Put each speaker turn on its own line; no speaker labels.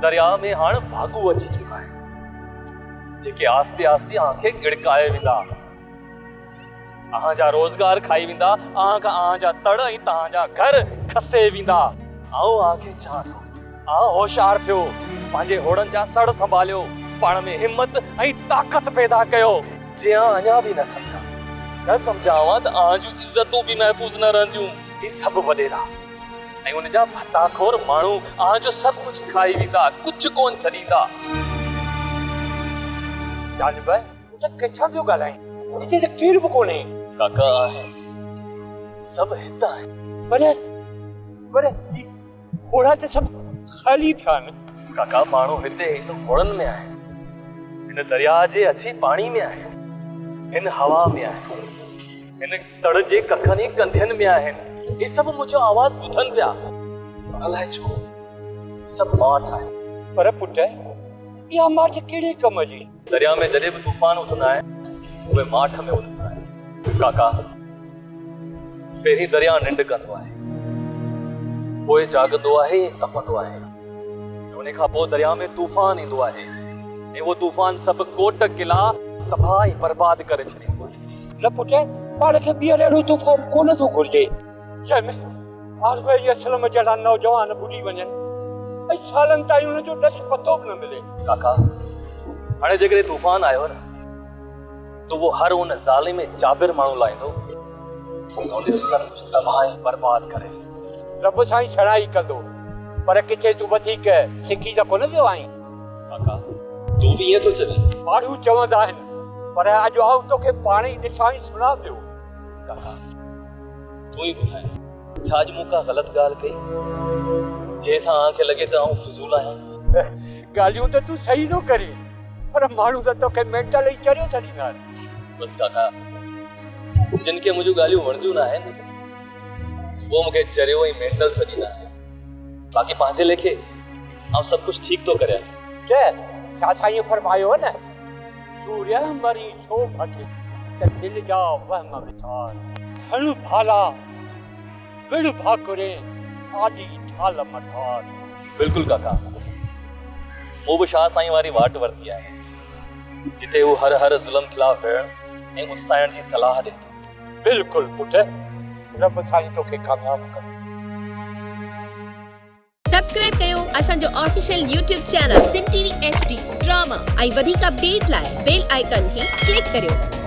दरिया में हाण भागू अची चुका है जेके आस्ते आस्ते आंखें गिड़काए विंदा आजा रोजगार खाई विंदा आजा तड़ ऐं तहांजा घर खसे विंदा आओ आंखें चाह थो आओ होशियार थियो पांजे होड़न जा सड़ संभालियो पाण में हिम्मत ऐं ताकत पैदा कयो जे अञा भी न समझावा त आजू इज्जतूं भी महफूज न रहंदियूं ही सब वडेरा ऐं उन जा भताखोर माण्हू आजो सब कुछ खाई विंदा कुछ कोन छॾींदा
जानू भाई त कैसा पियो ॻाल्हाए इते त केर बि कोन्हे
काका आहे सब हितां आहे
पर होड़ा त सब खाली थिया न
काका माण्हू हिते इन होड़न में आहे इन दरिया जे अची पाणी में आहे इन हवा में आहे इन तड़ जे कखनी कंधियन में आहिनि ये सब मुझो आवाज ॿुधनि पिया अलाए छो सब माठ आहे
पर पुट इहा माठ कहिड़े कम जी
दरिया में जॾहिं बि तूफान उथंदा आहिनि उहे माठ में उथंदा आहिनि काका पहिरीं दरिया निंड कंदो आहे पोइ जागंदो आहे तपंदो आहे उन खां पोइ दरिया में तूफान ईंदो आहे ऐं उहो तूफान सब कोट किला तबाह ऐं बर्बाद करे छॾींदो आहे
न पुट पाण खे ॿीहर अहिड़ो तूफान कोन थो घुरिजे जंहिंमें आरवे असल में जहिड़ा नौजवान ॿुॾी वञनि ऐं सालनि ताईं उन जो ॾस पतो बि न मिले
काका हाणे जेकॾहिं तूफान आयो न तो वो हर उन ज़ालिम जाबिर माण्हू लाहींदो उनजो सभु कुझु तबाह ऐं बर्बाद करे
रब साईं छड़ाई कंदो पर किथे तूं वधीक सिखी त कोन वियो आहीं
काका तूं बि ईअं थो चवे
माण्हू चवंदा आहिनि पर अॼु आऊं तोखे पाण ई ॾिसां ई सुञा पियो
काका तूं ई ॿुधाए छा अॼु मूं का ग़लति ॻाल्हि कई जंहिंसां आंखे लॻे त आऊं फिज़ूल आहियां
ॻाल्हियूं त तूं सही थो करी पर माण्हू त तोखे मेंटल ई चरियो छॾींदा आहिनि
बसि काका जिन खे मुंहिंजूं ॻाल्हियूं वणंदियूं न आहिनि वो मूंखे चरियो ऐं मेंटल छॾींदा आहिनि बाक़ी पंहिंजे लेखे आऊं सभु कुझु ठीकु थो करे
छा साईं फरमायो न सूर्य मरी छो भटे त दिल जा वहम विचार हण भाला विड़ भाकुरे आदि ठाल मठार
बिल्कुलु काका वो बि शाह साईं वारी वाट वरती आहे जिते हू हर ज़ुल्म खिलाफ़ विढ़ण ऐं उसाइण जी सलाह ॾे थो
बिल्कुलु पुट रब साईं तोखे कामयाब करे
सब्सक्राइब कयो असांजो ऑफिशियल YouTube चैनल सिन टीवी HD ड्रामा ऐं वधीक अपडेट लाइ बेल आइकन खे क्लिक करियो।